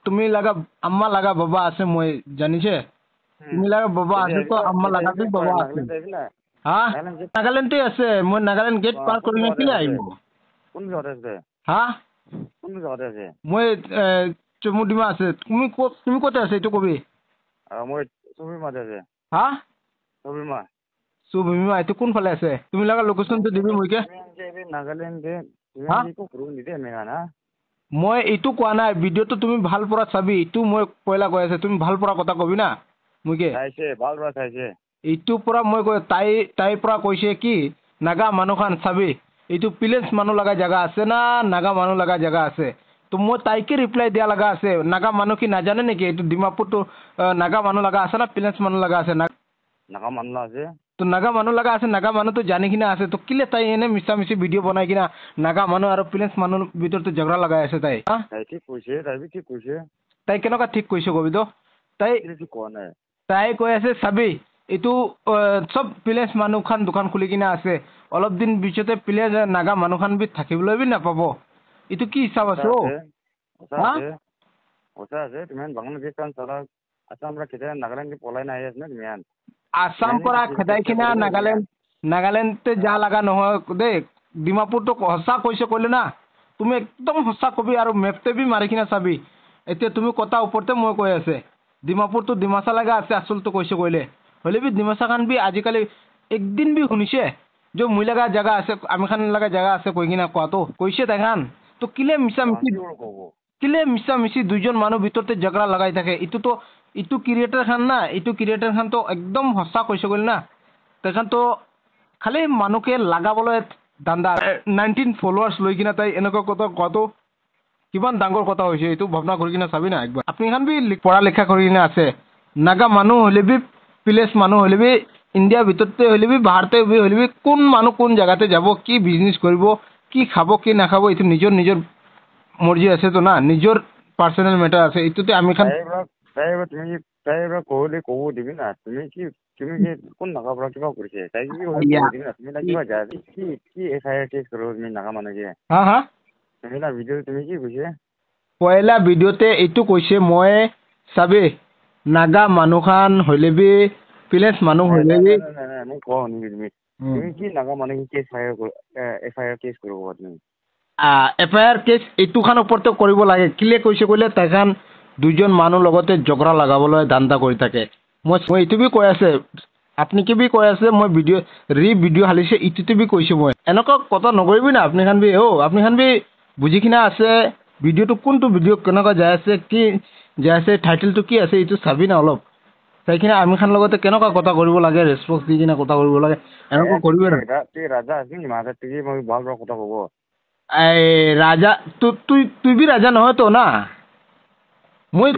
তুমি লাগা আম্মা লাগা বাবা আছে মই জানিছে তুমি লাগা বাবা আছে তো আম্মা লাগা তো বাবা আছে হা নাগালেণ্ডে আছে মই নাগালেণ্ড গেট পাৰ কৰি নাছিলে আহিব কোন জায়গাত আছে হা কোন জায়গাত আছে মই চমুডিমা আছে তুমি ক'ত আছে এইটো কবি মই চুবিমাতে আছে হা চুবিমা চুবিমা এইটো কোনফালে আছে তুমি লাগা লোকেশ্যনটো দিবি মইকে নাগালেণ্ড মই এইটো কোৱা নাই ভিডিঅ'টো তুমি ভাল পৰা চাবি এইটো মই পয়লা কৈ আছে তুমি ভাল পৰা কথা কবি না মইকে চাইছে ভাল পৰা চাইছে এইটো পৰা মই কৈ তাইৰ পৰা কৈছে কি নাগা মানুহখান চাবি এইটো প্লেন্স মানুহ লগা জায়গা আছে না নাগা মানুহ লগা জায়গা আছে তো মই তাইকে ৰিপ্লাই দিয়া লগা আছে নাগা মানুহ কি নাজানে নেকি এইটো ডিমাপুৰটো নাগা মানুহ লগা আছে না প্লেন্স মানুহ লগা আছে নাগা মানুহ আছে তো নাগা মানুহ লগা আছে নাগা মানুহটো জানি কিনে আছে তো কিলে তাই এনে মিছা মিছি ভিডিঅ' বনাই কিনা নাগা মানুহ আৰু প্লেন্স মানুহ ভিতৰতো ঝগড়া লগাই আছে তাই ঠিক কৈছে তাই কেনেকুৱা ঠিক কৈছে কবি তো তাই কৈ আছে চাবি এইটো চব প্লেন্স মানুহখান দোকান খুলি কিনে আছে অলপ দিন পিছতে প্লেন্স নাগা মানুহখান বি থাকিবলৈ বি নাপাব এইটো কি হিচাপ আছে আসাম পৰা খেদাই কিনা নাগালেণ্ডতে যা লগা নহয় দেই ডিমাপুৰটো সঁচা কৈছে ক'লে না তুমি একদম সঁচা কবি আৰু মেপতে বি মাৰি কিনে চাবি এতিয়া তুমি কথা ওপৰতে মই কৈ আছে ডিমাপুৰটো ডিমাচা লগা আছে আচলটো কৈছে ক'লে হ'লে বি ডিমাচা খান বি আজিকালি একদিন বি শুনিছে যে মই লগা জায়গা আছে আমি খান লগা জায়গা আছে কৈ কিনা কোৱাটো কৈছে তাই খান তো কিলে মিছা মিছি দুইজন মানুহ ভিতৰতে ঝগড়া লগাই থাকে ইটো ক্ৰিয়েটাৰ খান না ইটো ক্ৰিয়েটাৰ খান তো একদম সঁচা কৈছে ক'লে না তেখান তো খালি মানুহকে লাগাবলৈ দান্দা 19 ফলোৱাৰ্ছ লৈ কিনা তাই এনেকুৱা কথা কোৱাটো কিমান ডাঙৰ কথা হৈছে এইটো ভাৱনা কৰি কিনে চাবি না একবাৰ আপুনি খান বি পঢ়া লিখা কৰি কিনে আছে নাগা মানুহ হ'লে বি প্লেছ মানুহ হ'লে বি ইণ্ডিয়াৰ ভিতৰতে হ'লে বি বাহিৰতে হ'লে বি কোন মানুহ কোন জেগাতে যাব কি বিজনেছ কৰিব কি খাব কি নাখাব এইটো নিজৰ মৰ্জি আছে তো না নিজৰ পাৰ্চনেল মেটাৰ আছে এইটোতে আমি খান ক'ব দিবি না তুমি কি কোন নাগা পৰা কিবা কৰিছে তাই কি FIR কেছ কৰিব তুমি নাগা মানুহকে হা ভিডিঅ' তুমি কি কৈছে পয়লা ভিডিঅ'তে এইটো কৈছে মই চাবি নাগা মানুহখান হ'লে বি প্লেছ মানুহ হ'লে বি মোক কোৱা শুনিবি তুমি কি নাগা মানুহ FIR কেছ কৰিব তুমি FIR কেছ এইটো খান ওপৰতে কৰিব লাগে কিলে কৈছে ক'লে তাইখান দুইজন মানুহ লগতে ঝগড়া লগাবলৈ দান্দা কৰি থাকে মই এইটো বি কৈ আছে আপুনি কি বি কৈ আছে মই ভিডিঅ' হালিছে ইটোতে বি কৈছোঁ মই এনেকুৱা কথা নকৰিবি না আপুনি খান বি আপুনি খান বি বুজি কিনে আছে ভিডিঅ'টো কোনটো ভিডিঅ' কেনেকুৱা যাই আছে কি যাই আছে টাইটেলটো কি আছে এইটো চাবি না অলপ চাই কিনে আমি খান লগতে কেনেকুৱা কথা কৰিব লাগে ৰেছপন্স দি কিনে কথা কৰিব লাগে এনেকুৱা কৰিবি না ৰাজা আছে মই ভাল কথা ক'ব ৰাজা তুই বি ৰাজা নহয় তো না মই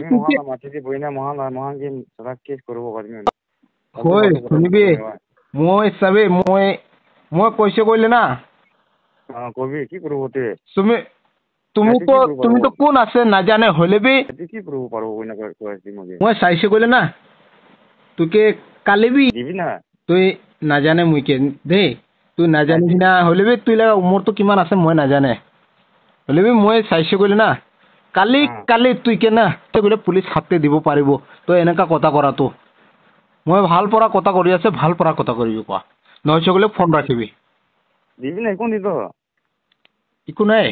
শুনিবি মই চাবি মই কৈছে কৰিলে না কবি কি কৰিব তুমিতো কোন আছে নাজানে হ'লে বি কি কৰিব পাৰো মই চাইছে কৰিলে না তোকে কালি বি দিবি না তুই নাজানে মুইকে দেই তুই নাজানি কিনা হ'লে বি তুই লগা উমৰটো কিমান আছে মই নাজানে হ'লে বি মই চাইছে কৰিলে না কালি তুই কেনা বোলে পুলিচ হাতে দিব পাৰিব তই এনেকা কথা কৰাটো মই ভাল পৰা কথা কৰি আছে ভাল পৰা কথা কৰিবি কোৱা নহয় চকলে ফোন ৰাখিবি দিবি না একো নিদ একো নাই